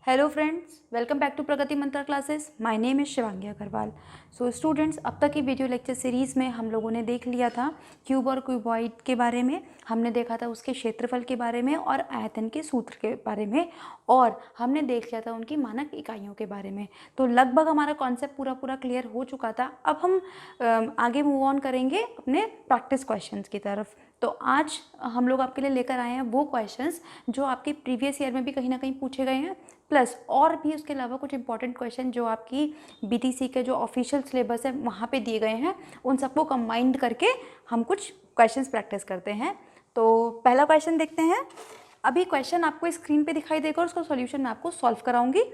Hello friends, welcome back to Pragati Mantra classes. My name is Shivangi Agrawal. So students, अब तक की video lecture series में हम लोगों ने देख लिया था क्यूब और क्यूबॉइड के बारे में, हमने देखा था उसके क्षेत्रफल के बारे में और आयतन के सूत्र के बारे में, और हमने देख लिया था उनकी मानक इकाइयों के बारे में। तो लगभग हमारा कॉन्सेप्ट पूरा क्लियर हो चुका था। अब हम आगे मूव ऑन करेंगे अपने प्रैक्टिस क्वेश्चंस की तरफ। तो आज हम लोग आपके लिए लेकर आए हैं वो क्वेश्चंस जो आपके प्रीवियस ईयर में भी कहीं ना कहीं पूछे गए हैं, प्लस और भी उसके अलावा कुछ इंपॉर्टेंट क्वेश्चन जो आपकी बीटीसी के जो ऑफिशियल सिलेबस है वहाँ पे दिए गए हैं, उन सबको कंबाइंड करके हम कुछ क्वेश्चंस प्रैक्टिस करते हैं। तो पहला क्वेश्चन देखते हैं। अभी क्वेश्चन आपको स्क्रीन पे दिखाई देगा और उसका सॉल्यूशन मैं आपको सॉल्व कराऊंगी।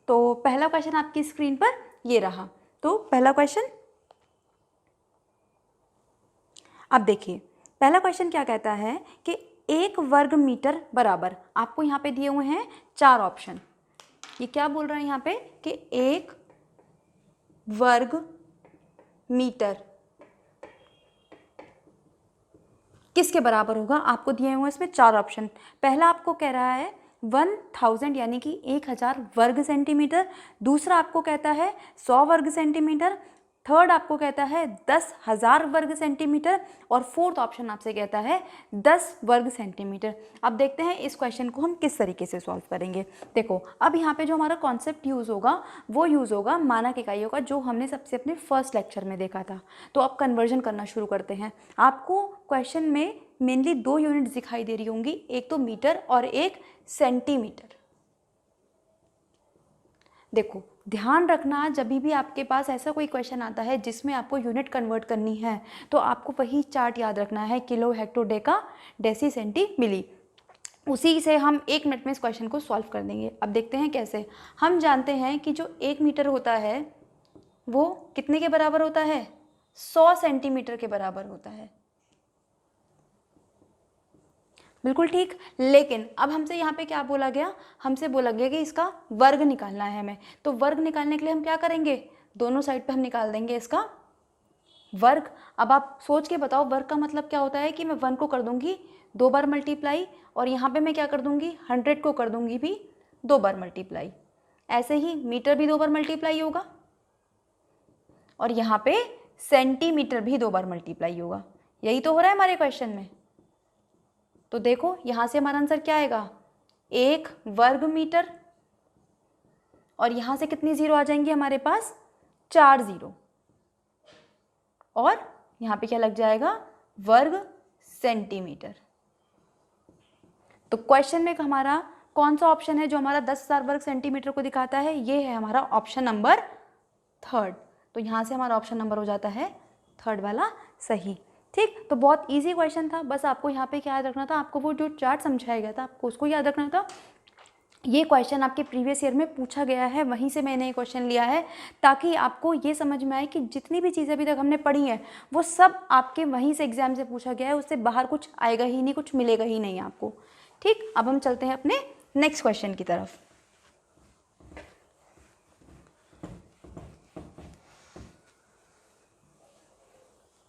तो पहला क्वेश्चन आपकी स्क्रीन पर ये रहा। तो पहला क्वेश्चन अब देखिए, पहला क्वेश्चन क्या कहता है कि 1 वर्ग मीटर बराबर, आपको यहाँ पे दिए हुए हैं 4 ऑप्शन। ये क्या बोल रहा है यहाँ पे कि 1 वर्ग मीटर किसके बराबर होगा, आपको दिए हुए इसमें 4 ऑप्शन। पहला आपको कह रहा है 1000 यानी कि 1000 वर्ग सेंटीमीटर, दूसरा आपको कहता है 100 वर्ग सेंटीमीटर, थर्ड आपको कहता है 10,000 वर्ग सेंटीमीटर, और फोर्थ ऑप्शन आपसे कहता है 10 वर्ग सेंटीमीटर। अब देखते हैं इस क्वेश्चन को हम किस तरीके से सॉल्व करेंगे। देखो, अब यहाँ पे जो हमारा कॉन्सेप्ट यूज़ होगा वो यूज़ होगा मानक इकाइयों का, जो हमने सबसे अपने फर्स्ट लेक्चर में देखा था। तो अब कन्वर्जन करना शुरू करते हैं। आपको क्वेश्चन में मेनली 2 यूनिट्स दिखाई दे रही होंगी, एक तो मीटर और एक सेंटीमीटर। देखो, ध्यान रखना, जब भी आपके पास ऐसा कोई क्वेश्चन आता है जिसमें आपको यूनिट कन्वर्ट करनी है तो आपको वही चार्ट याद रखना है, kilo, hecto, deca, deci, centi, milli. उसी से हम 1 मिनट में इस क्वेश्चन को सॉल्व कर देंगे। अब देखते हैं कैसे। हम जानते हैं कि जो 1 मीटर होता है वो कितने के बराबर होता है, 100 सेंटीमीटर के बराबर होता है। बिल्कुल ठीक। लेकिन अब हमसे यहाँ पे क्या बोला गया, हमसे बोला गया कि इसका वर्ग निकालना है हमें। तो वर्ग निकालने के लिए हम क्या करेंगे, दोनों साइड पे हम निकाल देंगे इसका वर्ग। अब आप सोच के बताओ, वर्ग का मतलब क्या होता है कि मैं 1 को कर दूंगी 2 बार मल्टीप्लाई, और यहाँ पे मैं क्या कर दूंगी 100 को कर दूंगी भी 2 बार मल्टीप्लाई। ऐसे ही मीटर भी 2 बार मल्टीप्लाई होगा, और यहाँ पे सेंटीमीटर भी 2 बार मल्टीप्लाई होगा। यही तो हो रहा है हमारे क्वेश्चन में। तो देखो, यहां से हमारा आंसर क्या आएगा, 1 वर्ग मीटर, और यहां से कितनी जीरो आ जाएंगी हमारे पास, 4 जीरो, और यहां पे क्या लग जाएगा, वर्ग सेंटीमीटर। तो क्वेश्चन में हमारा कौन सा ऑप्शन है जो हमारा 10,000 वर्ग सेंटीमीटर को दिखाता है, ये है हमारा ऑप्शन नंबर 3। तो यहां से हमारा ऑप्शन नंबर हो जाता है 3 वाला सही। ठीक, तो बहुत इजी क्वेश्चन था। बस आपको यहाँ पे क्या याद रखना था, आपको वो जो चार्ट समझाया गया था आपको उसको याद रखना था। ये क्वेश्चन आपके प्रीवियस ईयर में पूछा गया है, वहीं से मैंने ये क्वेश्चन लिया है, ताकि आपको ये समझ में आए कि जितनी भी चीज़ें अभी तक हमने पढ़ी हैं वो सब आपके वहीं से एग्जाम से पूछा गया है, उससे बाहर कुछ आएगा ही नहीं, कुछ मिलेगा ही नहीं आपको। ठीक, अब हम चलते हैं अपने नेक्स्ट क्वेश्चन की तरफ।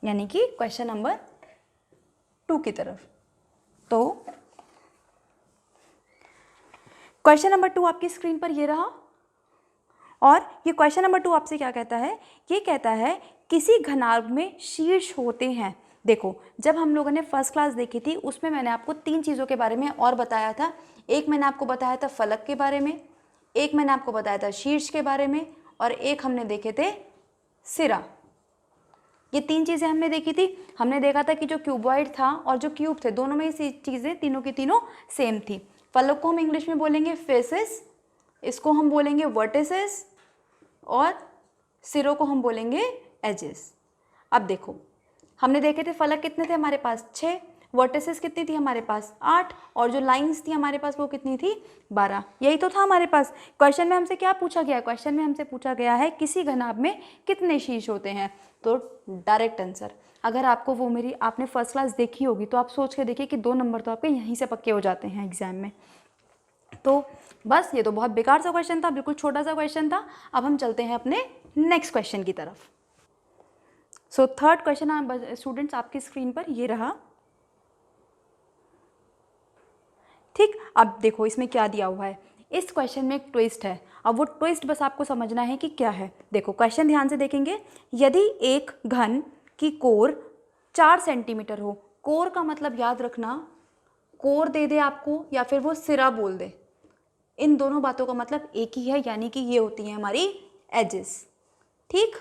यानी कि क्वेश्चन नंबर 2 की तरफ। तो क्वेश्चन नंबर 2 आपकी स्क्रीन पर ये रहा, और ये क्वेश्चन नंबर 2 आपसे क्या कहता है, ये कहता है किसी घनाभ में शीर्ष होते हैं। देखो, जब हम लोगों ने फर्स्ट क्लास देखी थी उसमें मैंने आपको 3 चीज़ों के बारे में और बताया था। एक मैंने आपको बताया था फलक के बारे में, एक मैंने आपको बताया था शीर्ष के बारे में, और एक हमने देखे थे सिरा। ये 3 चीज़ें हमने देखी थी। हमने देखा था कि जो क्यूबॉइड था और जो क्यूब थे, दोनों में ये चीज़ें तीनों की तीनों सेम थी। फलक को हम इंग्लिश में बोलेंगे फेसेस, इसको हम बोलेंगे वर्टिसेस, और सिरों को हम बोलेंगे एजेस। अब देखो, हमने देखे थे फलक कितने थे हमारे पास, 6, वर्टिसेस कितनी थी हमारे पास, 8, और जो लाइंस थी हमारे पास वो कितनी थी, 12। यही तो था हमारे पास। क्वेश्चन में हमसे क्या पूछा गया है, क्वेश्चन में हमसे पूछा गया है किसी घनाभ में कितने शीर्ष होते हैं। तो डायरेक्ट आंसर, अगर आपको वो मेरी आपने फर्स्ट क्लास देखी होगी तो आप सोच के देखिए कि 2 नंबर तो आपके यहीं से पक्के हो जाते हैं एग्जाम में। तो बस, ये तो बहुत बेकार सा क्वेश्चन था, बिल्कुल छोटा सा क्वेश्चन था। अब हम चलते हैं अपने नेक्स्ट क्वेश्चन की तरफ। सो थर्ड क्वेश्चन स्टूडेंट्स आपकी स्क्रीन पर ये रहा। ठीक, अब देखो इसमें क्या दिया हुआ है, इस क्वेश्चन में एक ट्विस्ट है। अब वो ट्विस्ट बस आपको समझना है कि क्या है। देखो क्वेश्चन ध्यान से देखेंगे। यदि एक घन की कोर 4 सेंटीमीटर हो, कोर का मतलब याद रखना, कोर दे दे आपको या फिर वो सिरा बोल दे, इन दोनों बातों का मतलब एक ही है, यानी कि ये होती है हमारी एजेस। ठीक,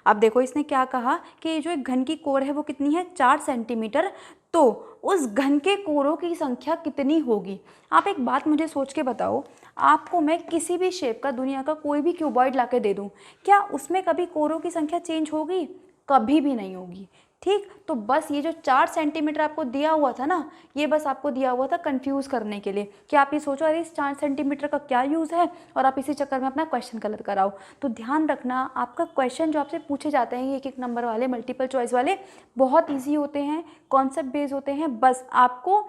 अब देखो इसने क्या कहा कि जो एक घन की कोर है वो कितनी है, 4 सेंटीमीटर, तो उस घन के कोरों की संख्या कितनी होगी। आप एक बात मुझे सोच के बताओ, आपको मैं किसी भी शेप का, दुनिया का कोई भी क्यूबॉइड ला के दे दूँ, क्या उसमें कभी कोरों की संख्या चेंज होगी? कभी भी नहीं होगी। ठीक, तो बस ये जो 4 सेंटीमीटर आपको दिया हुआ था ना, ये बस आपको दिया हुआ था कंफ्यूज करने के लिए कि आप ये सोचो अरे इस 4 सेंटीमीटर का क्या यूज़ है, और आप इसी चक्कर में अपना क्वेश्चन गलत कराओ। तो ध्यान रखना, आपका क्वेश्चन जो आपसे पूछे जाते हैं एक एक नंबर वाले, मल्टीपल चॉइस वाले, बहुत ईजी होते हैं, कॉन्सेप्ट बेस्ड होते हैं। बस आपको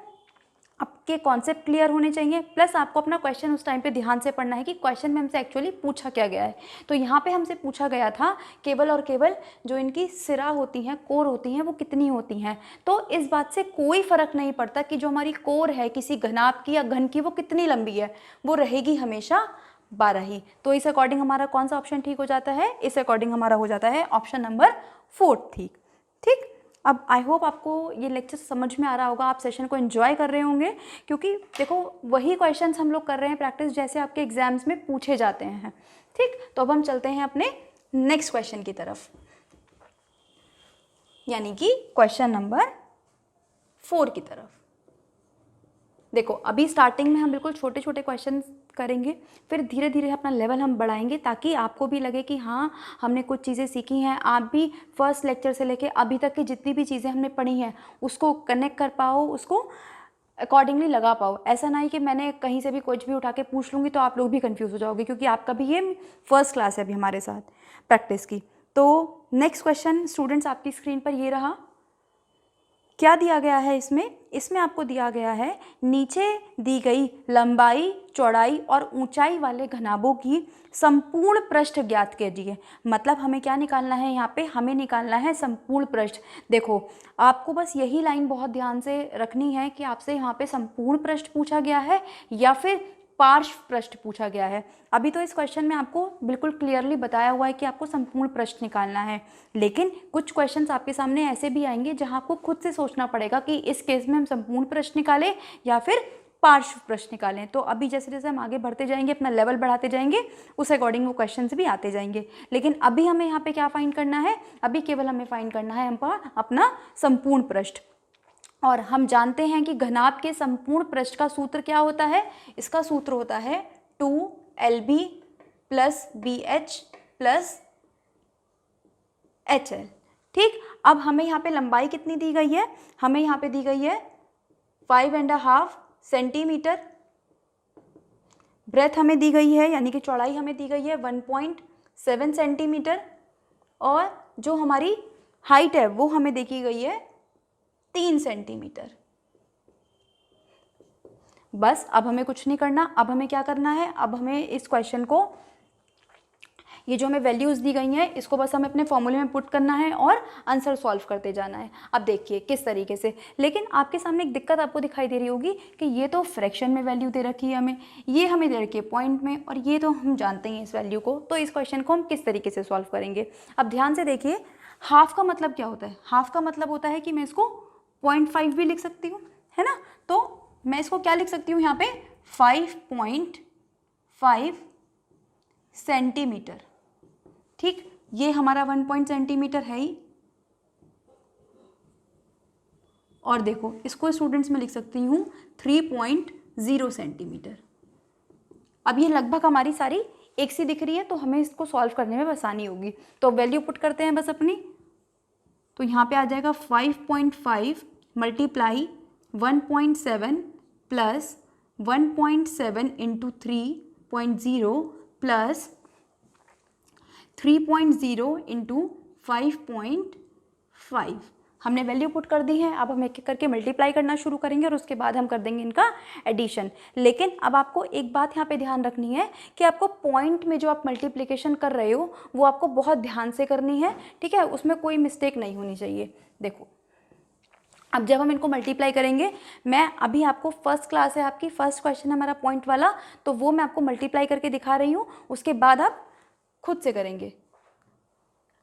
आपके कॉन्सेप्ट क्लियर होने चाहिए, प्लस आपको अपना क्वेश्चन उस टाइम पे ध्यान से पढ़ना है कि क्वेश्चन में हमसे एक्चुअली पूछा क्या गया है। तो यहाँ पे हमसे पूछा गया था केवल और केवल जो इनकी सिरा होती हैं, कोर होती हैं, वो कितनी होती हैं। तो इस बात से कोई फ़र्क नहीं पड़ता कि जो हमारी कोर है किसी घनाभ की या घन की, वो कितनी लंबी है, वो रहेगी हमेशा 12 ही। तो इस अकॉर्डिंग हमारा कौन सा ऑप्शन ठीक हो जाता है? इस अकॉर्डिंग हमारा हो जाता है ऑप्शन नंबर 4 ठीक। ठीक, अब आई होप आपको ये लेक्चर समझ में आ रहा होगा, आप सेशन को एंजॉय कर रहे होंगे, क्योंकि देखो वही क्वेश्चंस हम लोग कर रहे हैं प्रैक्टिस जैसे आपके एग्जाम्स में पूछे जाते हैं। ठीक, तो अब हम चलते हैं अपने नेक्स्ट क्वेश्चन की तरफ, यानी कि क्वेश्चन नंबर 4 की तरफ। देखो अभी स्टार्टिंग में हम बिल्कुल छोटे छोटे क्वेश्चन करेंगे, फिर धीरे धीरे अपना लेवल हम बढ़ाएंगे, ताकि आपको भी लगे कि हाँ हमने कुछ चीज़ें सीखी हैं। आप भी फर्स्ट लेक्चर से लेके अभी तक की जितनी भी चीज़ें हमने पढ़ी हैं उसको कनेक्ट कर पाओ, उसको अकॉर्डिंगली लगा पाओ। ऐसा ना ही कि मैंने कहीं से भी कुछ भी उठा के पूछ लूँगी तो आप लोग भी कन्फ्यूज़ हो जाओगे, क्योंकि आपका भी ये फर्स्ट क्लास है अभी हमारे साथ प्रैक्टिस की। तो नेक्स्ट क्वेश्चन स्टूडेंट्स आपकी स्क्रीन पर ये रहा। क्या दिया गया है इसमें आपको दिया गया है नीचे दी गई लंबाई, चौड़ाई और ऊंचाई वाले घनाभों की संपूर्ण पृष्ठ ज्ञात कीजिए। मतलब हमें क्या निकालना है यहाँ पे? हमें निकालना है संपूर्ण पृष्ठ। देखो आपको बस यही लाइन बहुत ध्यान से रखनी है कि आपसे यहाँ पे संपूर्ण पृष्ठ पूछा गया है या फिर पार्श्व पृष्ठ पूछा गया है। अभी तो इस क्वेश्चन में आपको बिल्कुल क्लियरली बताया हुआ है कि आपको संपूर्ण पृष्ठ निकालना है, लेकिन कुछ क्वेश्चंस आपके सामने ऐसे भी आएंगे जहां आपको खुद से सोचना पड़ेगा कि इस केस में हम संपूर्ण पृष्ठ निकालें या फिर पार्श्व पृष्ठ निकालें। तो अभी जैसे जैसे हम आगे बढ़ते जाएंगे, अपना लेवल बढ़ाते जाएंगे, उस अकॉर्डिंग वो क्वेश्चंस भी आते जाएंगे। लेकिन अभी हमें यहाँ पे क्या फाइंड करना है? अभी केवल हमें फाइंड करना है अपना संपूर्ण पृष्ठ। और हम जानते हैं कि घनाभ के संपूर्ण पृष्ठ का सूत्र क्या होता है? इसका सूत्र होता है 2LB + BH + HL। ठीक, अब हमें यहाँ पे लंबाई कितनी दी गई है? हमें यहाँ पे दी गई है 5.5 सेंटीमीटर। ब्रेथ हमें दी गई है, यानी कि चौड़ाई हमें दी गई है 1.7 सेंटीमीटर, और जो हमारी हाइट है वो हमें देखी गई है 3 सेंटीमीटर। बस अब हमें कुछ नहीं करना। अब हमें क्या करना है? अब हमें इस क्वेश्चन को, ये जो हमें वैल्यूज़ दी गई हैं, इसको बस हमें अपने फॉर्मूले में पुट करना है और आंसर सॉल्व करते जाना है। अब देखिए किस तरीके से। लेकिन आपके सामने एक दिक्कत आपको दिखाई दे रही होगी कि ये तो फ्रैक्शन में वैल्यू दे रखी है हमें, ये हमें दे रखी है पॉइंट में, और ये तो हम जानते हैं इस वैल्यू को। तो इस क्वेश्चन को हम किस तरीके से सॉल्व करेंगे? अब ध्यान से देखिए, हाफ का मतलब क्या होता है? हाफ का मतलब होता है कि मैं इसको 0.5 भी लिख सकती हूँ, है ना? तो मैं इसको क्या लिख सकती हूँ यहाँ पे? 5.5 सेंटीमीटर। ठीक, ये हमारा 1 सेंटीमीटर है ही। और देखो इसको स्टूडेंट्स में लिख सकती हूँ 3.0 सेंटीमीटर। अब ये लगभग हमारी सारी एक सी दिख रही है, तो हमें इसको सॉल्व करने में आसानी होगी। तो वैल्यू पुट करते हैं बस अपनी। तो यहाँ पे आ जाएगा 5.5 multiply 1.7 plus 1.7 into 3.0 plus 3.0 into 5.5। हमने वैल्यू पुट कर दी है। अब हम एक एक करके मल्टीप्लाई करना शुरू करेंगे और उसके बाद हम कर देंगे इनका एडिशन। लेकिन अब आपको एक बात यहाँ पे ध्यान रखनी है कि आपको पॉइंट में जो आप मल्टीप्लिकेशन कर रहे हो वो आपको बहुत ध्यान से करनी है, ठीक है? उसमें कोई मिस्टेक नहीं होनी चाहिए। देखो अब जब हम इनको मल्टीप्लाई करेंगे, मैं अभी आपको फर्स्ट क्लास है आपकी, फर्स्ट क्वेश्चन है हमारा पॉइंट वाला, तो वो मैं आपको मल्टीप्लाई करके दिखा रही हूँ, उसके बाद आप खुद से करेंगे।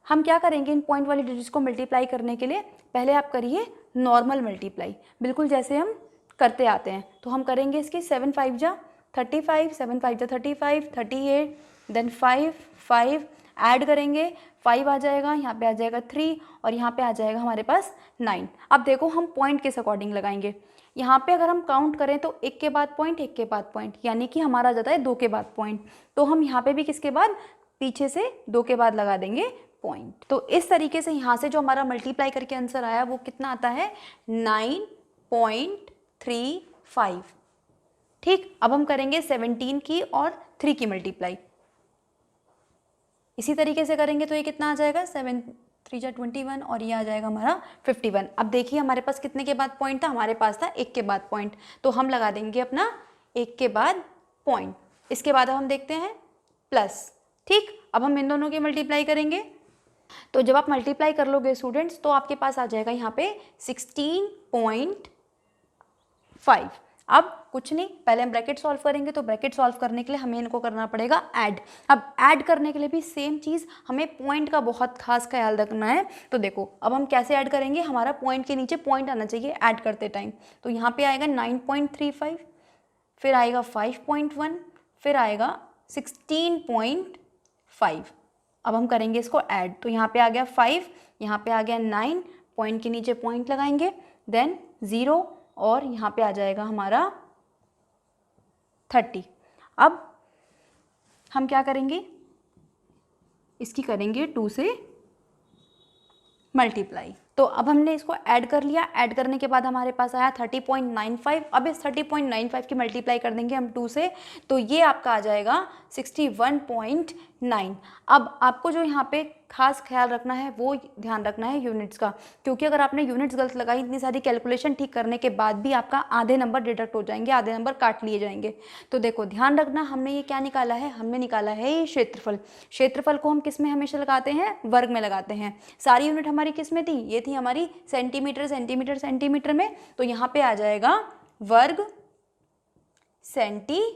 हम क्या करेंगे इन पॉइंट वाली डिजिट्स को मल्टीप्लाई करने के लिए, पहले आप करिए नॉर्मल मल्टीप्लाई, बिल्कुल जैसे हम करते आते हैं। तो हम करेंगे इसकी 7 5 जा 35, 7 5 जा 35, 38, देन 5 ऐड करेंगे, 5 आ जाएगा, यहाँ पे आ जाएगा 3 और यहाँ पे आ जाएगा हमारे पास 9। अब देखो हम पॉइंट किस अकॉर्डिंग लगाएंगे, यहाँ पे अगर हम काउंट करें तो एक के बाद पॉइंट, एक के बाद पॉइंट, यानी कि हमारा आ जाता है 2 के बाद पॉइंट। तो हम यहाँ पे भी किसके बाद, पीछे से 2 के बाद लगा देंगे पॉइंट। तो इस तरीके से यहाँ से जो हमारा मल्टीप्लाई करके आंसर आया वो कितना आता है, 9.35। ठीक, अब हम करेंगे 17 की और 3 की मल्टीप्लाई। इसी तरीके से करेंगे तो ये कितना आ जाएगा, 7 3 जा 21 और ये आ जाएगा हमारा 51। अब देखिए हमारे पास कितने के बाद पॉइंट था, हमारे पास था 1 के बाद पॉइंट, तो हम लगा देंगे अपना 1 के बाद पॉइंट। इसके बाद अब हम देखते हैं प्लस। ठीक, अब हम इन दोनों की मल्टीप्लाई करेंगे, तो जब आप मल्टीप्लाई कर लोगे स्टूडेंट्स तो आपके पास आ जाएगा यहाँ पे 16.5। अब कुछ नहीं, पहले हम ब्रैकेट सॉल्व करेंगे, तो ब्रैकेट सॉल्व करने के लिए हमें इनको करना पड़ेगा ऐड। अब ऐड करने के लिए भी सेम चीज़, हमें पॉइंट का बहुत खास ख्याल रखना है। तो देखो अब हम कैसे ऐड करेंगे, हमारा पॉइंट के नीचे पॉइंट आना चाहिए ऐड करते टाइम। तो यहाँ पे आएगा 9.35, फिर आएगा 5.1, फिर आएगा 16.5। अब हम करेंगे इसको ऐड, तो यहाँ पे आ गया 5, यहाँ पे आ गया 9, पॉइंट के नीचे पॉइंट लगाएंगे, देन 0 और यहाँ पे आ जाएगा हमारा 30। अब हम क्या करेंगे, इसकी करेंगे 2 से मल्टीप्लाई। तो अब हमने इसको ऐड कर लिया, ऐड करने के बाद हमारे पास आया 30.95। अब इस 30.95 की मल्टीप्लाई कर देंगे हम 2 से, तो ये आपका आ जाएगा 61.9। अब आपको जो यहाँ पे खास ख्याल रखना है वो ध्यान रखना है यूनिट्स का, क्योंकि अगर आपने यूनिट्स गलत लगाई, इतनी सारी कैलकुलेशन ठीक करने के बाद भी आपका आधे नंबर डिडक्ट हो जाएंगे, आधे नंबर काट लिए जाएंगे। तो देखो ध्यान रखना, हमने ये क्या निकाला है, हमने निकाला है ये क्षेत्रफल। क्षेत्रफल को हम किस में हमेशा लगाते हैं, वर्ग में लगाते हैं। सारी यूनिट हमारी किस में थी, ये थी हमारी सेंटीमीटर सेंटीमीटर सेंटीमीटर में, तो यहाँ पे आ जाएगा वर्ग सेंटीमीटर।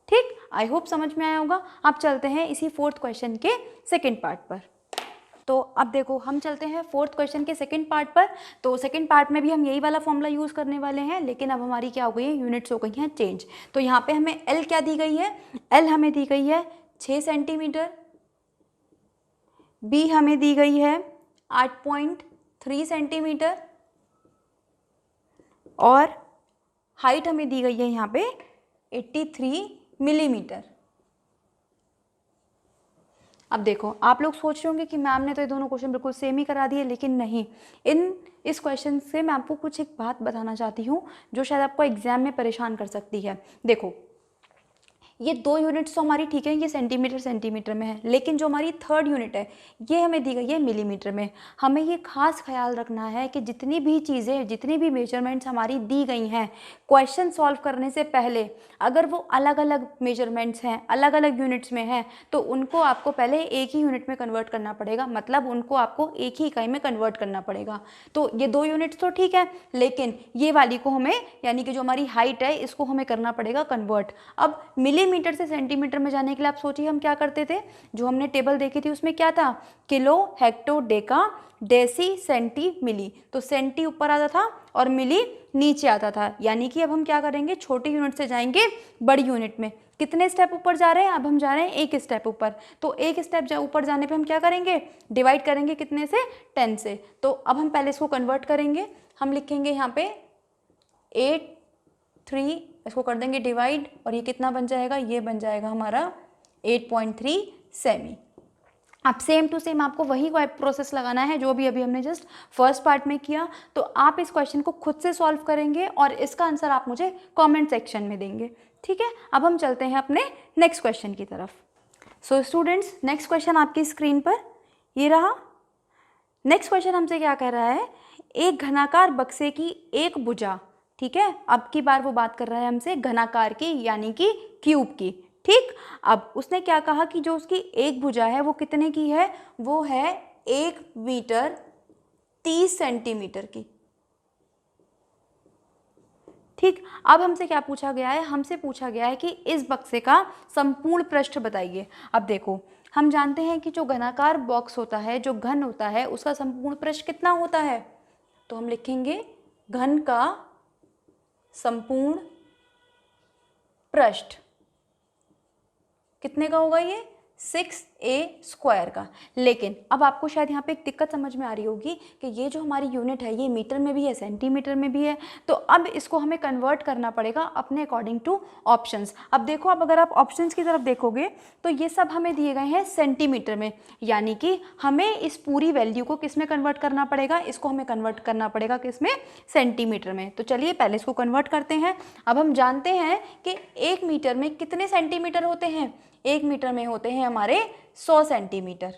ठीक, आई होप समझ में आया होगा। अब चलते हैं इसी 4th क्वेश्चन के सेकंड पार्ट पर। तो अब देखो हम चलते हैं 4th क्वेश्चन के सेकंड पार्ट पर। तो सेकंड पार्ट में भी हम यही वाला फॉर्मूला यूज़ करने वाले हैं, लेकिन अब हमारी क्या हो गई है, यूनिट्स हो गई हैं चेंज। तो यहाँ पे हमें एल क्या दी गई है, एल हमें दी गई है 6 सेंटीमीटर, बी हमें दी गई है 8.3 सेंटीमीटर और हाइट हमें दी गई है यहाँ पे 83 मिलीमीटर। अब देखो आप लोग सोच रहे होंगे कि मैम ने तो ये दोनों क्वेश्चन बिल्कुल सेम ही करा दिए, लेकिन नहीं, इस क्वेश्चन से मैं आपको कुछ एक बात बताना चाहती हूँ जो शायद आपको एग्जाम में परेशान कर सकती है। देखो ये 2 यूनिट्स तो हमारी ठीक है, ये सेंटीमीटर सेंटीमीटर में है, लेकिन जो हमारी 3rd यूनिट है ये हमें दी गई है मिलीमीटर में। हमें ये खास ख्याल रखना है कि जितनी भी चीज़ें, जितनी भी मेजरमेंट्स हमारी दी गई हैं, क्वेश्चन सॉल्व करने से पहले अगर वो अलग अलग मेजरमेंट्स हैं, अलग अलग यूनिट्स में हैं, तो उनको आपको पहले एक ही यूनिट में कन्वर्ट करना पड़ेगा, मतलब उनको आपको एक ही इकाई में कन्वर्ट करना पड़ेगा। तो ये 2 यूनिट्स तो ठीक है, लेकिन ये वाली को हमें, यानी कि जो हमारी हाइट है, इसको हमें करना पड़ेगा कन्वर्ट। अब मिलीमीटर से सेंटीमीटर में जाने के लिए आप सोचिए हम क्या करते थे, जो हमने टेबल देखी थी उसमें क्या था, kilo hecto deca deci centi milli. तो सेंटी ऊपर आता था और मिली नीचे आता था, यानी कि अब हम क्या करेंगे, छोटी यूनिट से जाएंगे बड़ी यूनिट में। कितने स्टेप ऊपर जा रहे हैं, अब हम जा रहे हैं 1 स्टेप ऊपर। तो 1 स्टेप ऊपर जाने पे हम क्या करेंगे, डिवाइड करेंगे कितने से, 10 से। तो अब हम पहले इसको कन्वर्ट करेंगे, हम लिखेंगे यहाँ पे 8.3, इसको कर देंगे डिवाइड, और ये कितना बन जाएगा, ये बन जाएगा हमारा 8.3 सेमी। अब सेम टू सेम आपको वही प्रोसेस लगाना है जो भी अभी हमने जस्ट फर्स्ट पार्ट में किया। तो आप इस क्वेश्चन को खुद से सॉल्व करेंगे और इसका आंसर आप मुझे कमेंट सेक्शन में देंगे। ठीक है, अब हम चलते हैं अपने नेक्स्ट क्वेश्चन की तरफ। सो स्टूडेंट्स, नेक्स्ट क्वेश्चन आपकी स्क्रीन पर ये रहा। नेक्स्ट क्वेश्चन हमसे क्या कह रहा है, एक घनाकार बक्से की एक भुजा, ठीक है, अब की बार वो बात कर रहा है हमसे घनाकार की, यानी कि क्यूब की। ठीक, अब उसने क्या कहा कि जो उसकी एक भुजा है वो कितने की है, वो है 1 मीटर 130 सेंटीमीटर की। ठीक, अब हमसे क्या पूछा गया है, हमसे पूछा गया है कि इस बक्से का संपूर्ण पृष्ठ बताइए। अब देखो, हम जानते हैं कि जो घनाकार बॉक्स होता है, जो घन होता है, उसका संपूर्ण पृष्ठ कितना होता है, तो हम लिखेंगे घन का संपूर्ण पृष्ठ कितने का होगा, ये 6a² का। लेकिन अब आपको शायद यहाँ पे एक दिक्कत समझ में आ रही होगी कि ये जो हमारी यूनिट है ये मीटर में भी है, सेंटीमीटर में भी है, तो अब इसको हमें कन्वर्ट करना पड़ेगा अपने अकॉर्डिंग टू ऑप्शंस। अब देखो, अब अगर आप ऑप्शंस की तरफ देखोगे तो ये सब हमें दिए गए हैं सेंटीमीटर में, यानी कि हमें इस पूरी वैल्यू को किस में कन्वर्ट करना पड़ेगा, इसको हमें कन्वर्ट करना पड़ेगा किस में, सेंटीमीटर में। तो चलिए पहले इसको कन्वर्ट करते हैं। अब हम जानते हैं कि 1 मीटर में कितने सेंटीमीटर होते हैं, 1 मीटर में होते हैं हमारे 100 सेंटीमीटर।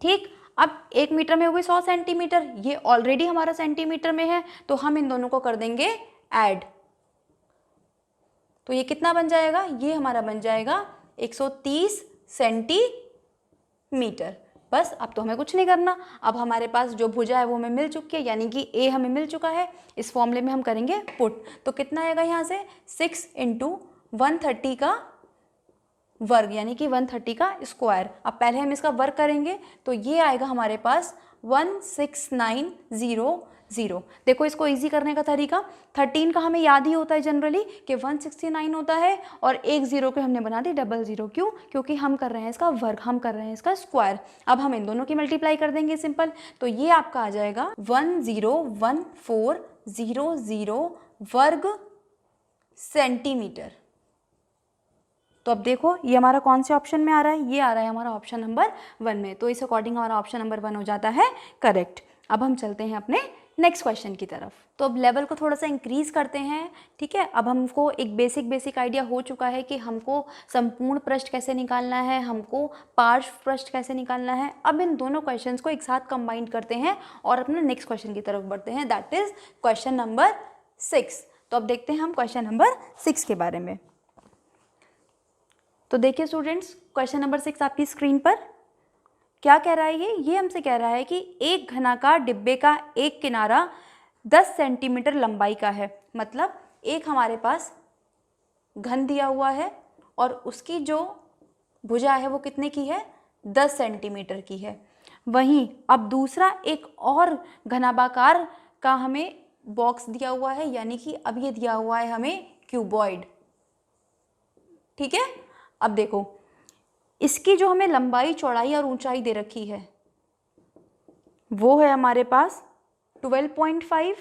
ठीक, अब 1 मीटर में हो गई 100 सेंटीमीटर, ये ऑलरेडी हमारा सेंटीमीटर में है, तो हम इन दोनों को कर देंगे ऐड। तो ये कितना बन जाएगा, ये हमारा बन जाएगा 130 सेंटीमीटर। बस अब तो हमें कुछ नहीं करना, अब हमारे पास जो भुजा है वो हमें मिल चुकी है, यानी कि ए हमें मिल चुका है। इस फॉर्मूले में हम करेंगे पुट, तो कितना आएगा यहाँ से 6 × 130 का वर्ग, यानी कि 130 का स्क्वायर। अब पहले हम इसका वर्ग करेंगे तो ये आएगा हमारे पास 16900। देखो इसको इजी करने का तरीका, 13 का हमें याद ही होता है जनरली कि 169 होता है, और एक जीरो को हमने बना दी 00। क्यों, क्योंकि हम कर रहे हैं इसका वर्ग, हम कर रहे हैं इसका स्क्वायर। अब हम इन दोनों की मल्टीप्लाई कर देंगे सिंपल, तो ये आपका आ जाएगा 101400 वर्ग सेंटीमीटर। तो अब देखो ये हमारा कौन से ऑप्शन में आ रहा है, ये आ रहा है हमारा ऑप्शन नंबर 1 में, तो इस अकॉर्डिंग हमारा ऑप्शन नंबर 1 हो जाता है करेक्ट। अब हम चलते हैं अपने नेक्स्ट क्वेश्चन की तरफ। तो अब लेवल को थोड़ा सा इंक्रीज करते हैं, ठीक है। अब हमको एक बेसिक आइडिया हो चुका है कि हमको संपूर्ण पृष्ठ कैसे निकालना है, हमको पार्श्व पृष्ठ कैसे निकालना है। अब इन दोनों क्वेश्चंस को एक साथ कंबाइन करते हैं और अपने नेक्स्ट क्वेश्चन की तरफ बढ़ते हैं, दैट इज क्वेश्चन नंबर 6। तो अब देखते हैं हम क्वेश्चन नंबर 6 के बारे में। तो देखिए स्टूडेंट्स, क्वेश्चन नंबर 6 आपकी स्क्रीन पर क्या कह रहा है, ये हमसे कह रहा है कि एक घनाकार डिब्बे का एक किनारा 10 सेंटीमीटर लंबाई का है। मतलब एक हमारे पास घन दिया हुआ है और उसकी जो भुजा है वो कितने की है, 10 सेंटीमीटर की है। वहीं अब दूसरा एक और घनाभाकार का हमें बॉक्स दिया हुआ है, यानी कि अब ये दिया हुआ है हमें क्यूबॉइड, ठीक है। अब देखो इसकी जो हमें लंबाई, चौड़ाई और ऊंचाई दे रखी है वो है हमारे पास 12.5,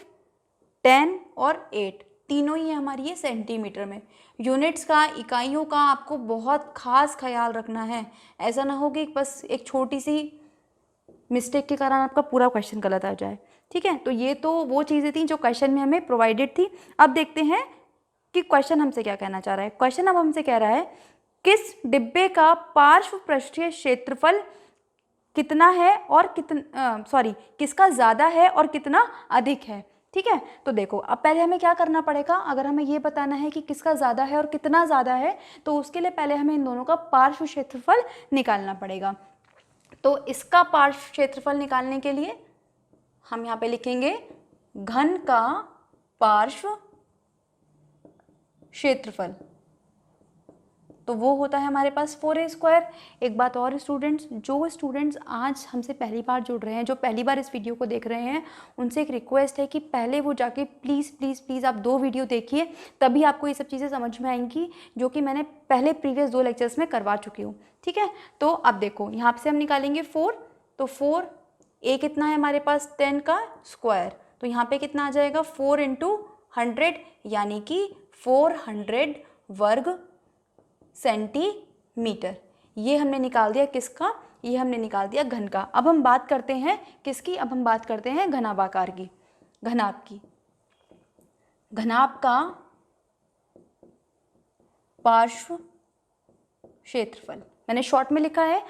10 और 8, तीनों ही हमारी ये सेंटीमीटर में। यूनिट्स का, इकाइयों का आपको बहुत खास ख्याल रखना है, ऐसा ना हो कि बस एक छोटी सी मिस्टेक के कारण आपका पूरा क्वेश्चन गलत आ जाए, ठीक है। तो ये तो वो चीज़ें थी जो क्वेश्चन में हमें प्रोवाइडेड थी। अब देखते हैं कि क्वेश्चन हमसे क्या कहना चाह रहा है। क्वेश्चन अब हमसे कह रहा है किस डिब्बे का पार्श्व पृष्ठीय क्षेत्रफल कितना है और किसका ज़्यादा है और कितना अधिक है, ठीक है। तो देखो अब पहले हमें क्या करना पड़ेगा, अगर हमें ये बताना है कि किसका ज़्यादा है और कितना ज़्यादा है तो उसके लिए पहले हमें इन दोनों का पार्श्व क्षेत्रफल निकालना पड़ेगा। तो इसका पार्श्व क्षेत्रफल निकालने के लिए हम यहाँ पे लिखेंगे घन का पार्श्व क्षेत्रफल, तो वो होता है हमारे पास 4a²। एक बात और स्टूडेंट्स, जो स्टूडेंट्स आज हमसे पहली बार जुड़ रहे हैं, जो पहली बार इस वीडियो को देख रहे हैं, उनसे एक रिक्वेस्ट है कि पहले वो जाके प्लीज़ आप 2 वीडियो देखिए, तभी आपको ये सब चीज़ें समझ में आएंगी जो कि मैंने पहले प्रीवियस 2 लेक्चर्स में करवा चुकी हूँ, ठीक है। तो अब देखो यहाँ से हम निकालेंगे 4, तो 4a कितना है हमारे पास 10 का स्क्वायर, तो यहाँ पर कितना आ जाएगा 4 × 100, यानी कि 400 वर्ग सेंटीमीटर। ये हमने निकाल दिया किसका, ये हमने निकाल दिया घन का। अब हम बात करते हैं किसकी, अब हम बात करते हैं घनाभाकार की, घनाभ की। घनाभ का पार्श्व क्षेत्रफल मैंने शॉर्ट में लिखा है,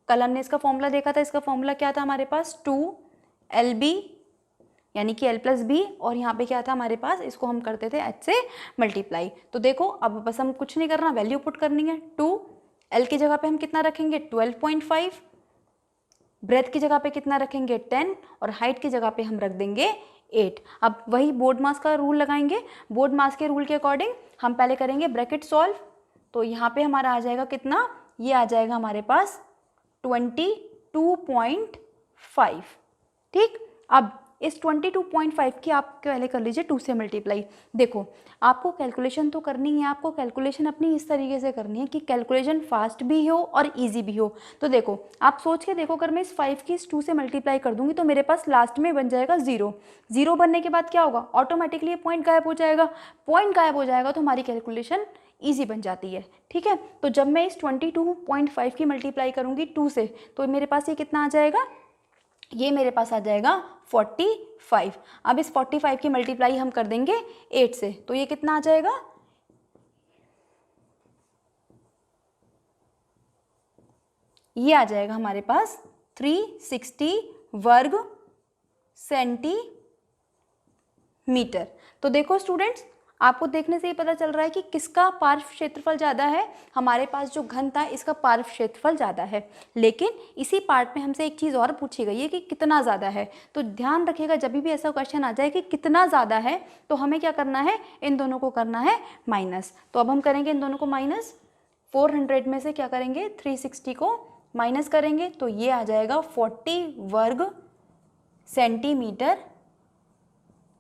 कल हमने इसका फॉर्मूला देखा था। इसका फॉर्मूला क्या था हमारे पास, 2LB यानी कि L+B, और यहाँ पे क्या था हमारे पास, इसको हम करते थे H से मल्टीप्लाई। तो देखो अब बस हम कुछ नहीं करना, वैल्यू पुट करनी है। 2L की जगह पे हम कितना रखेंगे 12.5, ब्रेथ की जगह पे कितना रखेंगे 10 और हाइट की जगह पे हम रख देंगे 8। अब वही बोर्ड मास का रूल लगाएंगे। बोर्ड मास के रूल के अकॉर्डिंग हम पहले करेंगे ब्रैकेट सॉल्व। तो यहाँ पे हमारा आ जाएगा कितना, ये आ जाएगा हमारे पास 22.5। ठीक, अब इस 22.5 की आप पहले कर लीजिए 2 से मल्टीप्लाई। देखो आपको कैलकुलेशन तो करनी है, आपको कैलकुलेशन अपनी इस तरीके से करनी है कि कैलकुलेशन फास्ट भी हो और इजी भी हो। तो देखो आप सोच के देखो, अगर मैं इस 5 की इस 2 से मल्टीप्लाई कर दूंगी तो मेरे पास लास्ट में बन जाएगा 0। 0 बनने के बाद क्या होगा, ऑटोमेटिकली ये पॉइंट गायब हो जाएगा। पॉइंट गायब हो जाएगा तो हमारी कैलकुलेशन ईजी बन जाती है। ठीक है, तो जब मैं इस 22.5 की मल्टीप्लाई करूंगी 2 से तो मेरे पास ये कितना आ जाएगा, ये मेरे पास आ जाएगा 45। अब इस 45 की मल्टीप्लाई हम कर देंगे 8 से तो ये कितना आ जाएगा, ये आ जाएगा हमारे पास 360 वर्ग सेंटीमीटर। तो देखो स्टूडेंट्स, आपको देखने से ही पता चल रहा है कि किसका पार्श्व क्षेत्रफल ज़्यादा है। हमारे पास जो घन था इसका पार्श्व क्षेत्रफल ज़्यादा है, लेकिन इसी पार्ट में हमसे एक चीज़ और पूछी गई है कि कितना ज़्यादा है। तो ध्यान रखिएगा, जब भी ऐसा क्वेश्चन आ जाए कि कितना ज़्यादा है तो हमें क्या करना है, इन दोनों को करना है माइनस। तो अब हम करेंगे इन दोनों को माइनस। 400 में से क्या करेंगे, 360 को माइनस करेंगे तो ये आ जाएगा 40 वर्ग सेंटीमीटर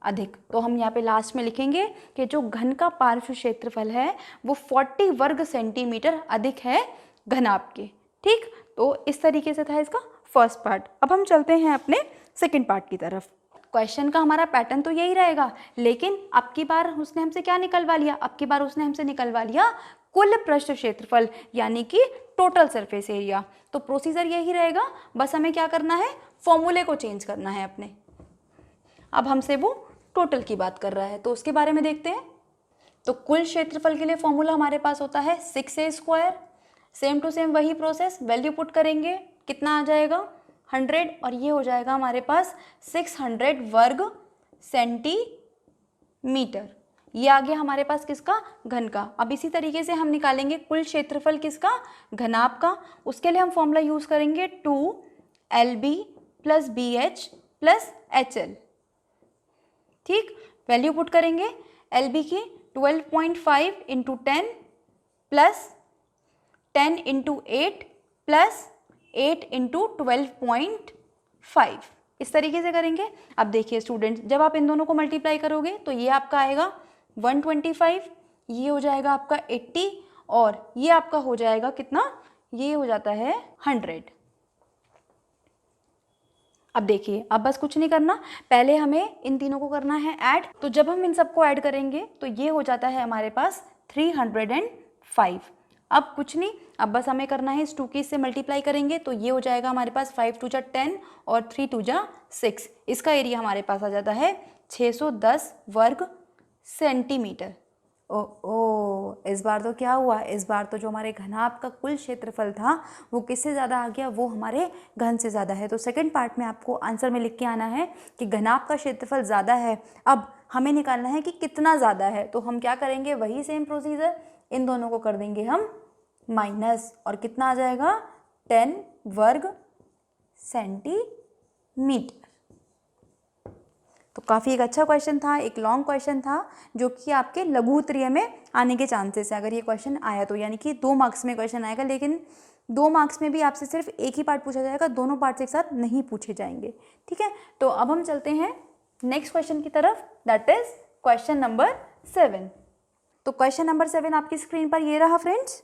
अधिक। तो हम यहाँ पे लास्ट में लिखेंगे कि जो घन का पार्श्व क्षेत्रफल है वो 40 वर्ग सेंटीमीटर अधिक है घनाभ के। ठीक, तो इस तरीके से था इसका फर्स्ट पार्ट। अब हम चलते हैं अपने सेकंड पार्ट की तरफ। क्वेश्चन का हमारा पैटर्न तो यही रहेगा, लेकिन अब की बार उसने हमसे क्या निकलवा लिया, अब की बार उसने हमसे निकलवा लिया कुल पृष्ठ क्षेत्रफल, यानी कि टोटल सरफेस एरिया। तो प्रोसीजर यही रहेगा, बस हमें क्या करना है, फॉर्मूले को चेंज करना है अपने। अब हमसे वो टोटल की बात कर रहा है तो उसके बारे में देखते हैं। तो कुल क्षेत्रफल के लिए फॉर्मूला हमारे पास होता है 6a²। सेम टू सेम वही प्रोसेस, वैल्यू पुट करेंगे, कितना आ जाएगा 100 और ये हो जाएगा हमारे पास 600 वर्ग सेंटीमीटर। ये आ गया हमारे पास किसका, घन का। अब इसी तरीके से हम निकालेंगे कुल क्षेत्रफल किसका, घनाभ का। उसके लिए हम फॉर्मूला यूज करेंगे 2LB + BH + HL। ठीक, वैल्यू पुट करेंगे LB की 12.5 × 10 + 10 × 8 + 8 × 12.5, इस तरीके से करेंगे। अब देखिए स्टूडेंट्स, जब आप इन दोनों को मल्टीप्लाई करोगे तो ये आपका आएगा 125, ये हो जाएगा आपका 80 और ये आपका हो जाएगा कितना, ये हो जाता है 100। अब देखिए, अब बस कुछ नहीं करना, पहले हमें इन तीनों को करना है ऐड। तो जब हम इन सबको ऐड करेंगे तो ये हो जाता है हमारे पास 305। अब कुछ नहीं, अब बस हमें करना है इस 2 की इससे मल्टीप्लाई करेंगे तो ये हो जाएगा हमारे पास 5 × 2 = 10 और 3 × 2 = 6। इसका एरिया हमारे पास आ जाता है 610 वर्ग सेंटीमीटर। इस बार तो क्या हुआ, इस बार तो जो हमारे घनाभ का कुल क्षेत्रफल था वो किससे ज़्यादा आ गया, वो हमारे घन से ज़्यादा है। तो सेकंड पार्ट में आपको आंसर में लिख के आना है कि घनाभ का क्षेत्रफल ज़्यादा है। अब हमें निकालना है कि कितना ज़्यादा है, तो हम क्या करेंगे, वही सेम प्रोसीजर, इन दोनों को कर देंगे हम माइनस और कितना आ जाएगा 10 वर्ग सेंटीमीटर। तो काफ़ी एक अच्छा क्वेश्चन था, एक लॉन्ग क्वेश्चन था जो कि आपके लघु उत्तरीय में आने के चांसेस है अगर ये क्वेश्चन आया तो, यानी कि 2 मार्क्स में क्वेश्चन आएगा, लेकिन 2 मार्क्स में भी आपसे सिर्फ एक ही पार्ट पूछा जाएगा, दोनों पार्ट्स एक साथ नहीं पूछे जाएंगे। ठीक है, तो अब हम चलते हैं नेक्स्ट क्वेश्चन की तरफ, दैट इज क्वेश्चन नंबर 7। तो क्वेश्चन नंबर 7 आपकी स्क्रीन पर ये रहा फ्रेंड्स।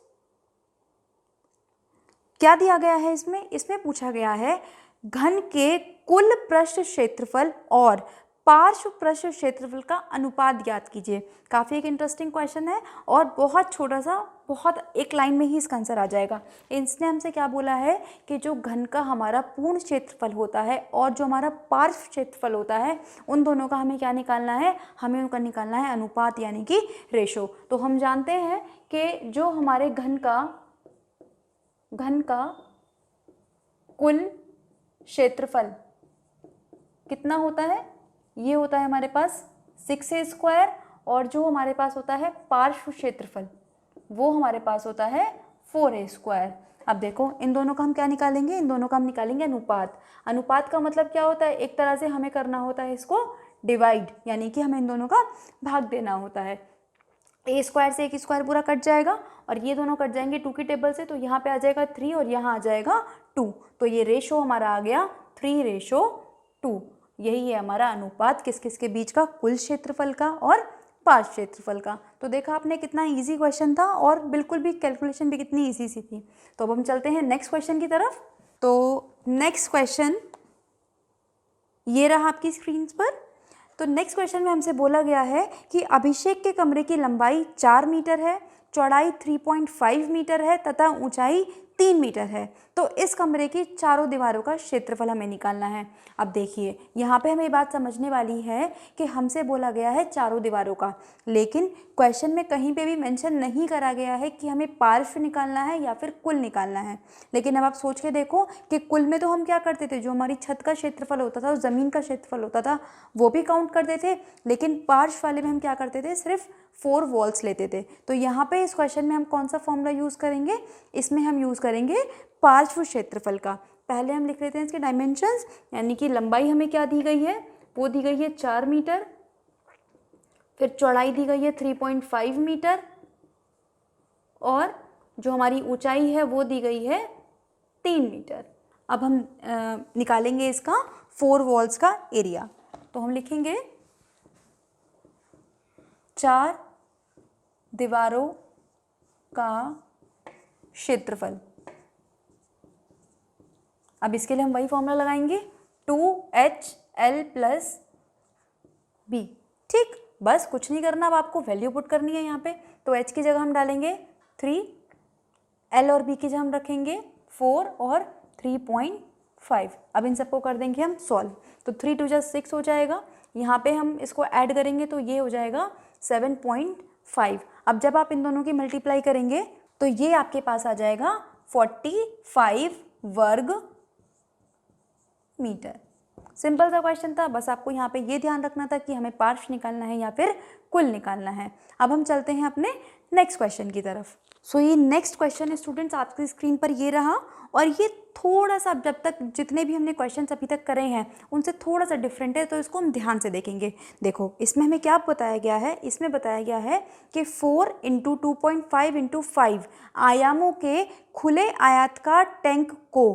क्या दिया गया है इसमें, इसमें पूछा गया है घन के कुल पृष्ठ क्षेत्रफल और पार्श्व पृष्ठ क्षेत्रफल का अनुपात ज्ञात कीजिए। काफ़ी एक इंटरेस्टिंग क्वेश्चन है और बहुत छोटा सा, बहुत एक लाइन में ही इसका आंसर आ जाएगा। इसने हमसे क्या बोला है कि जो घन का हमारा पूर्ण क्षेत्रफल होता है और जो हमारा पार्श्व क्षेत्रफल होता है उन दोनों का हमें क्या निकालना है, हमें उनका निकालना है अनुपात, यानी कि रेशो। तो हम जानते हैं कि जो हमारे घन का कुल क्षेत्रफल कितना होता है, ये होता है हमारे पास 6a² और जो हमारे पास होता है पार्श्व क्षेत्रफल वो हमारे पास होता है 4a²। अब देखो इन दोनों का हम क्या निकालेंगे, इन दोनों का हम निकालेंगे अनुपात। अनुपात का मतलब क्या होता है, एक तरह से हमें करना होता है इसको डिवाइड, यानी कि हमें इन दोनों का भाग देना होता है। ए स्क्वायर से एक स्क्वायर पूरा कट जाएगा और ये दोनों कट जाएंगे 2 की टेबल से, तो यहाँ पे आ जाएगा 3 और यहाँ आ जाएगा 2। तो ये रेशो हमारा आ गया 3:2। यही है हमारा अनुपात किस किस के बीच का, कुल क्षेत्रफल का और पार्श्व क्षेत्रफल का। तो देखा आपने कितना इजी क्वेश्चन था और बिल्कुल भी कैलकुलेशन भी कितनी इजी सी थी। तो अब हम चलते हैं नेक्स्ट क्वेश्चन की तरफ। तो नेक्स्ट क्वेश्चन ये रहा आपकी स्क्रीन पर। तो नेक्स्ट क्वेश्चन में हमसे बोला गया है कि अभिषेक के कमरे की लंबाई 4 मीटर है, चौड़ाई 3.5 मीटर है तथा ऊंचाई 3 मीटर है। तो इस कमरे की चारों दीवारों का क्षेत्रफल हमें निकालना है। अब देखिए यहाँ पे हमें ये बात समझने वाली है कि हमसे बोला गया है चारों दीवारों का, लेकिन क्वेश्चन में कहीं पे भी मेंशन नहीं करा गया है कि हमें पार्श्व निकालना है या फिर कुल निकालना है। लेकिन अब आप सोच के देखो कि कुल में तो हम क्या करते थे, जो हमारी छत का क्षेत्रफल होता था, ज़मीन का क्षेत्रफल होता था, वो भी काउंट करते थे। लेकिन पार्श्व वाले में हम क्या करते थे, सिर्फ 4 वॉल्स लेते थे। तो यहाँ पे इस क्वेश्चन में हम कौन सा फॉर्मूला यूज़ करेंगे, इसमें हम यूज़ करेंगे पार्श्व क्षेत्रफल का। पहले हम लिख लेते हैं इसके डायमेंशंस, यानी कि लंबाई हमें क्या दी गई है, वो दी गई है 4 मीटर, फिर चौड़ाई दी गई है 3.5 मीटर और जो हमारी ऊंचाई है वो दी गई है 3 मीटर। अब हम निकालेंगे इसका 4 वॉल्स का एरिया। तो हम लिखेंगे 4 दीवारों का क्षेत्रफल। अब इसके लिए हम वही फॉर्मूला लगाएंगे 2HL + B। ठीक, बस कुछ नहीं करना, अब आपको वैल्यू पुट करनी है यहाँ पे। तो H की जगह हम डालेंगे 3, L और B की जगह हम रखेंगे 4 और 3.5। अब इन सबको कर देंगे हम सॉल्व। तो 3 2 6 हो जाएगा, यहाँ पे हम इसको ऐड करेंगे तो ये हो जाएगा 7.5। अब जब आप इन दोनों की मल्टीप्लाई करेंगे तो ये आपके पास आ जाएगा 45 वर्ग मीटर। सिंपल सा क्वेश्चन था, बस आपको यहाँ पे ये ध्यान रखना था कि हमें पार्श्व निकालना है या फिर कुल निकालना है। अब हम चलते हैं अपने नेक्स्ट क्वेश्चन की तरफ। सो ये नेक्स्ट क्वेश्चन है स्टूडेंट्स आपकी स्क्रीन पर ये रहा, और ये थोड़ा सा जब तक जितने भी हमने क्वेश्चन अभी तक करे हैं उनसे थोड़ा सा डिफरेंट है, तो इसको हम ध्यान से देखेंगे। देखो इसमें हमें क्या बताया गया है, इसमें बताया गया है कि 4 × 2.5 × 5 आयामों के खुले आयताकार टैंक को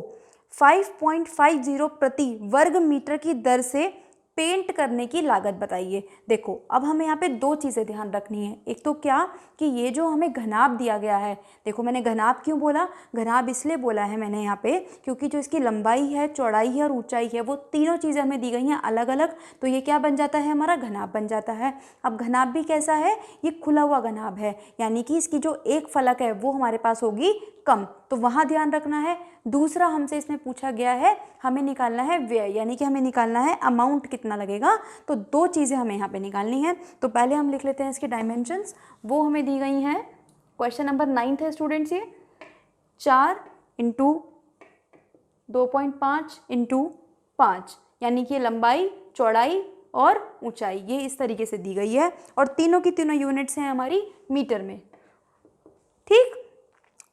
5.50 प्रति वर्ग मीटर की दर से पेंट करने की लागत बताइए। देखो अब हमें यहाँ पे 2 चीज़ें ध्यान रखनी है। एक तो क्या कि ये जो हमें घनाभ दिया गया है, देखो मैंने घनाभ क्यों बोला, घनाभ इसलिए बोला है मैंने यहाँ पे क्योंकि जो इसकी लंबाई है, चौड़ाई है और ऊंचाई है, वो तीनों चीज़ें हमें दी गई हैं अलग अलग। तो ये क्या बन जाता है, हमारा घनाभ बन जाता है। अब घनाभ भी कैसा है, ये खुला हुआ घनाभ है, यानी कि इसकी जो एक फलक है वो हमारे पास होगी कम, तो वहाँ ध्यान रखना है। दूसरा हमसे इसमें पूछा गया है, हमें निकालना है व्यय, यानी कि हमें निकालना है अमाउंट कितना लगेगा। तो 2 चीज़ें हमें यहाँ पे निकालनी है। तो पहले हम लिख लेते हैं इसके डायमेंशंस, वो हमें दी गई हैं। क्वेश्चन नंबर 9 है स्टूडेंट्स, ये 4 × 2.5 × 5, यानी कि लंबाई, चौड़ाई और ऊंचाई ये इस तरीके से दी गई है, और तीनों की तीनों यूनिट्स हैं हमारी मीटर में। ठीक,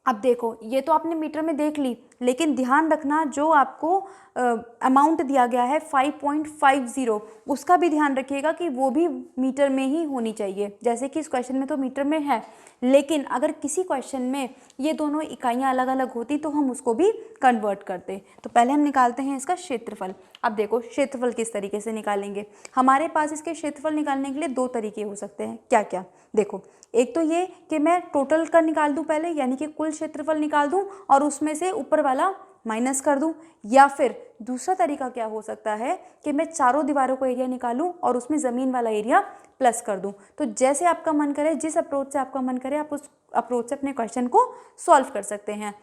अब देखो ये तो आपने मीटर में देख ली, लेकिन ध्यान रखना जो आपको अमाउंट दिया गया है 5.50, उसका भी ध्यान रखिएगा कि वो भी मीटर में ही होनी चाहिए। जैसे कि इस क्वेश्चन में तो मीटर में है, लेकिन अगर किसी क्वेश्चन में ये दोनों इकाइयाँ अलग अलग होती तो हम उसको भी कन्वर्ट करते। तो पहले हम निकालते हैं इसका क्षेत्रफल। अब देखो क्षेत्रफल किस तरीके से निकालेंगे, हमारे पास इसके क्षेत्रफल निकालने के लिए 2 तरीके हो सकते हैं। क्या क्या, देखो एक तो ये कि मैं टोटल का निकाल दूं पहले, यानी कि कुल क्षेत्रफल निकाल दूं और उसमें से ऊपर वाला माइनस कर दूं, या फिर दूसरा तरीका क्या हो सकता है कि मैं चारों दीवारों को एरिया निकालूं और उसमें ज़मीन वाला एरिया प्लस कर दूं। तो जैसे आपका मन करे, जिस अप्रोच से आपका मन करे, आप उस अप्रोच से अपने क्वेश्चन को सॉल्व कर सकते हैं।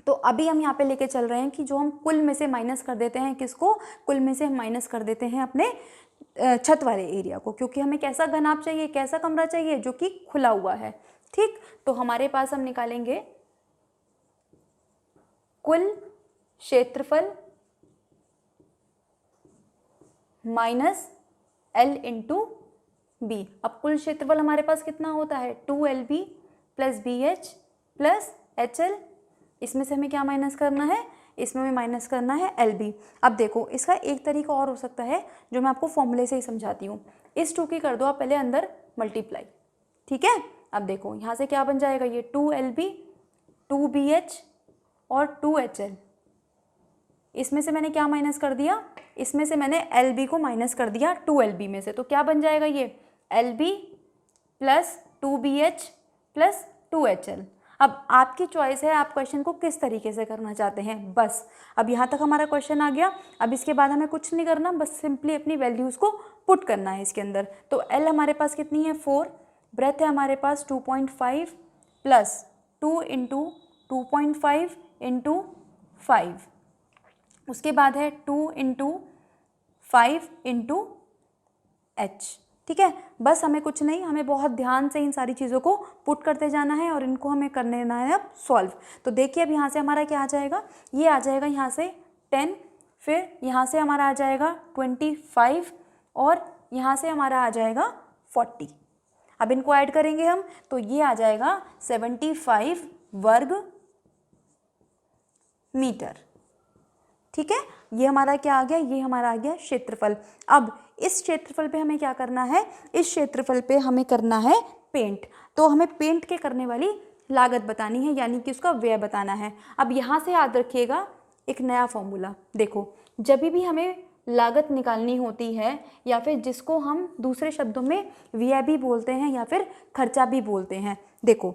तो अभी हम यहाँ पे लेके चल रहे हैं कि जो हम कुल में से माइनस कर देते हैं, किसको, कुल में से हम माइनस कर देते हैं अपने छत वाले एरिया को, क्योंकि हमें कैसा घनाभ चाहिए, कैसा कमरा चाहिए, जो कि खुला हुआ है। ठीक, तो हमारे पास हम निकालेंगे कुल क्षेत्रफल माइनस L × B। अब कुल क्षेत्रफल हमारे पास कितना होता है, 2LB + BH + HL इसमें से हमें क्या माइनस करना है, इसमें हमें माइनस करना है LB। अब देखो इसका एक तरीका और हो सकता है जो मैं आपको फॉर्मूले से ही समझाती हूँ। इस 2 की कर दो आप पहले अंदर मल्टीप्लाई, ठीक है। अब देखो यहाँ से क्या बन जाएगा, ये 2LB 2BH और 2HL। इसमें से मैंने क्या माइनस कर दिया, इसमें से मैंने LB को माइनस कर दिया 2LB में से, तो क्या बन जाएगा ये LB plus 2BH plus 2HL। अब आपकी चॉइस है आप क्वेश्चन को किस तरीके से करना चाहते हैं। बस अब यहाँ तक हमारा क्वेश्चन आ गया। अब इसके बाद हमें कुछ नहीं करना, बस सिंपली अपनी वैल्यूज़ को पुट करना है इसके अंदर। तो L हमारे पास कितनी है 4, ब्रेथ है हमारे पास 2.5 प्लस 2 इंटू 2.5 इंटू 5, उसके बाद है 2 इंटू 5 इंटू H, ठीक है। बस हमें कुछ नहीं, हमें बहुत ध्यान से इन सारी चीज़ों को पुट करते जाना है और इनको हमें करने देना है अब सॉल्व। तो देखिए अब यहाँ से हमारा क्या आ जाएगा, ये आ जाएगा यहाँ से 10, फिर यहाँ से हमारा आ जाएगा 25 और यहाँ से हमारा आ जाएगा 40। अब इनको ऐड करेंगे हम तो ये आ जाएगा 75 वर्ग मीटर, ठीक है। ये हमारा क्या आ गया, ये हमारा आ गया क्षेत्रफल। अब इस क्षेत्रफल पे हमें क्या करना है, इस क्षेत्रफल पे हमें करना है पेंट। तो हमें पेंट के करने वाली लागत बतानी है, यानी कि उसका व्यय बताना है। अब यहाँ से याद रखिएगा एक नया फॉर्मूला। देखो जब भी हमें लागत निकालनी होती है या फिर जिसको हम दूसरे शब्दों में व्यय भी बोलते हैं या फिर खर्चा भी बोलते हैं, देखो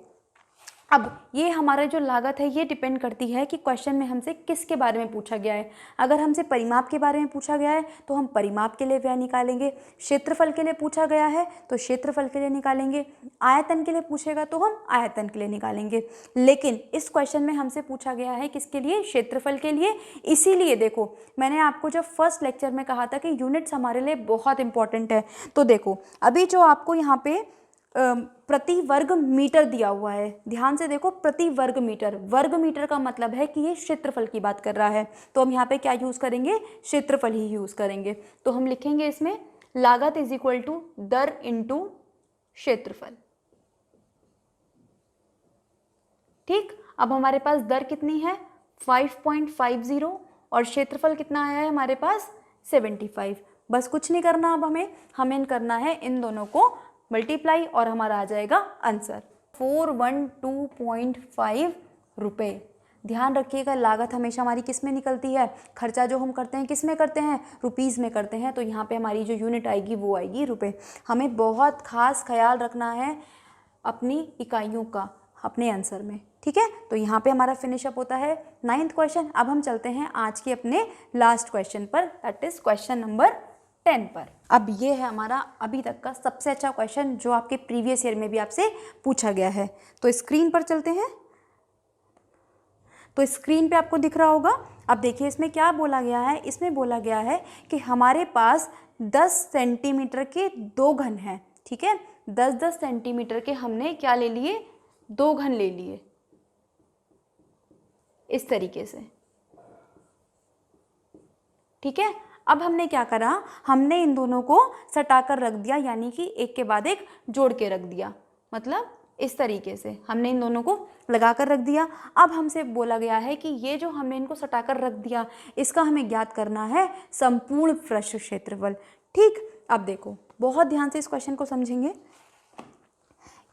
अब ये हमारा जो लागत है ये डिपेंड करती है कि क्वेश्चन में हमसे किसके बारे में पूछा गया है। अगर हमसे परिमाप के बारे में पूछा गया है तो हम परिमाप के लिए व्यय निकालेंगे, क्षेत्रफल के लिए पूछा गया है तो क्षेत्रफल के लिए निकालेंगे, आयतन के लिए पूछेगा तो हम आयतन के लिए निकालेंगे। लेकिन इस क्वेश्चन में हमसे पूछा गया है किसके लिए, क्षेत्रफल के लिए। इसीलिए देखो मैंने आपको जब फर्स्ट लेक्चर में कहा था कि यूनिट्स हमारे लिए बहुत इंपॉर्टेंट है। तो देखो अभी जो आपको यहाँ पे प्रति वर्ग मीटर दिया हुआ है, ध्यान से देखो, प्रति वर्ग मीटर, वर्ग मीटर का मतलब है कि ये क्षेत्रफल की बात कर रहा है। तो हम यहाँ पे क्या यूज़ करेंगे, क्षेत्रफल ही यूज़ करेंगे। तो हम लिखेंगे इसमें लागत इज इक्वल टू दर इंटू क्षेत्रफल, ठीक। अब हमारे पास दर कितनी है 5.50 और क्षेत्रफल कितना आया है हमारे पास 75। बस कुछ नहीं करना, अब हमें करना है इन दोनों को मल्टीप्लाई और हमारा आ जाएगा आंसर 412.5 रुपये। ध्यान रखिएगा लागत हमेशा हमारी किस में निकलती है, खर्चा जो हम करते हैं किस में करते हैं, रुपीज़ में करते हैं। तो यहाँ पे हमारी जो यूनिट आएगी वो आएगी रुपये। हमें बहुत खास ख्याल रखना है अपनी इकाइयों का अपने आंसर में, ठीक है। तो यहाँ पे हमारा फिनिश अप होता है 9th क्वेश्चन। अब हम चलते हैं आज के अपने लास्ट क्वेश्चन पर, दैट इज क्वेश्चन नंबर 10 पर। अब ये है हमारा अभी तक का सबसे अच्छा क्वेश्चन जो आपके प्रीवियस ईयर में भी आपसे पूछा गया है। तो स्क्रीन पर चलते हैं, तो स्क्रीन पे आपको दिख रहा होगा। अब देखिए इसमें क्या बोला गया है, इसमें बोला गया है कि हमारे पास 10 सेंटीमीटर के 2 घन हैं, ठीक है। 10-10 सेंटीमीटर के हमने क्या ले लिए, 2 घन ले लिए इस तरीके से, ठीक है। अब हमने क्या करा, हमने इन दोनों को सटाकर रख दिया, यानी कि एक के बाद एक जोड़ के रख दिया, मतलब इस तरीके से हमने इन दोनों को लगाकर रख दिया। अब हमसे बोला गया है कि ये जो हमने इनको सटाकर रख दिया इसका हमें ज्ञात करना है संपूर्ण पृष्ठ क्षेत्रफल, ठीक। अब देखो बहुत ध्यान से इस क्वेश्चन को समझेंगे।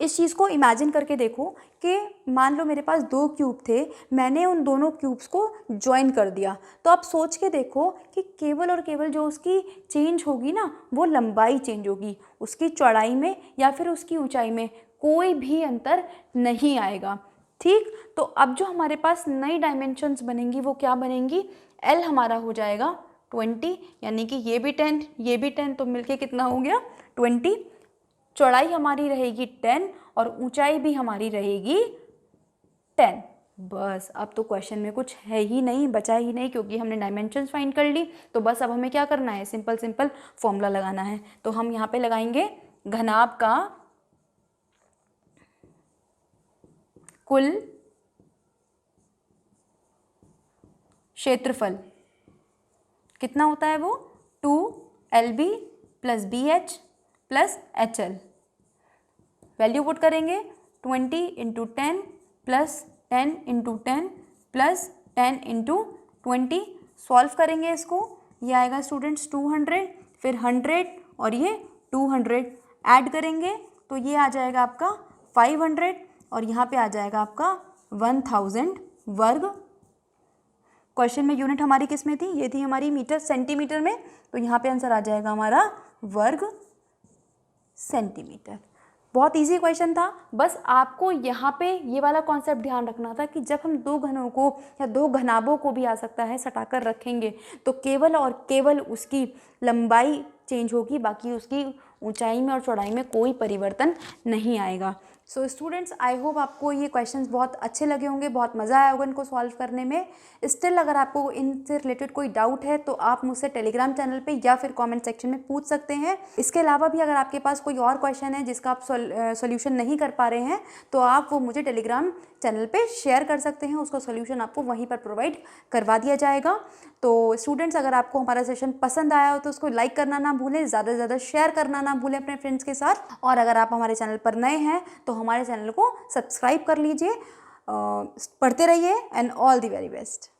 इस चीज़ को इमेजिन करके देखो कि मान लो मेरे पास 2 क्यूब थे, मैंने उन दोनों क्यूब्स को ज्वाइन कर दिया। तो आप सोच के देखो कि केवल और केवल जो उसकी चेंज होगी ना वो लंबाई चेंज होगी, उसकी चौड़ाई में या फिर उसकी ऊंचाई में कोई भी अंतर नहीं आएगा, ठीक। तो अब जो हमारे पास नई डायमेंशंस बनेंगी वो क्या बनेंगी, L हमारा हो जाएगा 20, यानी कि ये भी 10 ये भी 10, तो मिलके कितना हो गया 20। चौड़ाई हमारी रहेगी 10 और ऊंचाई भी हमारी रहेगी 10। बस अब तो क्वेश्चन में कुछ है ही नहीं, बचा ही नहीं, क्योंकि हमने डायमेंशंस फाइंड कर ली। तो बस अब हमें क्या करना है, सिंपल फॉर्मूला लगाना है। तो हम यहाँ पे लगाएंगे घनाभ का कुल क्षेत्रफल कितना होता है, वो 2LB plus BH plus HL। Value put करेंगे 20 × 10 प्लस 10 × 10 प्लस 10 इंटू 20, सॉल्व करेंगे इसको, ये आएगा स्टूडेंट्स 200, फिर 100 और ये 200 ऐड करेंगे तो ये आ जाएगा आपका 500 और यहाँ पे आ जाएगा आपका 1000 वर्ग। क्वेश्चन में यूनिट हमारी किस में थी, ये थी हमारी मीटर सेंटीमीटर में, तो यहाँ पे आंसर आ जाएगा हमारा वर्ग सेंटीमीटर। बहुत इजी क्वेश्चन था, बस आपको यहाँ पे ये वाला कॉन्सेप्ट ध्यान रखना था कि जब हम दो घनों को या दो घनाभों को भी आ सकता है सटाकर रखेंगे तो केवल और केवल उसकी लंबाई चेंज होगी, बाकी उसकी ऊंचाई में और चौड़ाई में कोई परिवर्तन नहीं आएगा। सो स्टूडेंट्स, आई होप आपको ये क्वेश्चंस बहुत अच्छे लगे होंगे, बहुत मज़ा आया होगा इनको सॉल्व करने में। स्टिल अगर आपको इनसे रिलेटेड कोई डाउट है तो आप मुझसे टेलीग्राम चैनल पे या फिर कमेंट सेक्शन में पूछ सकते हैं। इसके अलावा भी अगर आपके पास कोई और क्वेश्चन है जिसका आप सोल्यूशन नहीं कर पा रहे हैं तो आप वो मुझे टेलीग्राम चैनल पे शेयर कर सकते हैं, उसका सोल्यूशन आपको वहीं पर प्रोवाइड करवा दिया जाएगा। तो स्टूडेंट्स, अगर आपको हमारा सेशन पसंद आया हो तो उसको लाइक करना ना भूलें, ज़्यादा से ज़्यादा शेयर करना ना भूलें अपने फ्रेंड्स के साथ, और अगर आप हमारे चैनल पर नए हैं तो हमारे चैनल को सब्सक्राइब कर लीजिए। पढ़ते रहिए and all the very best.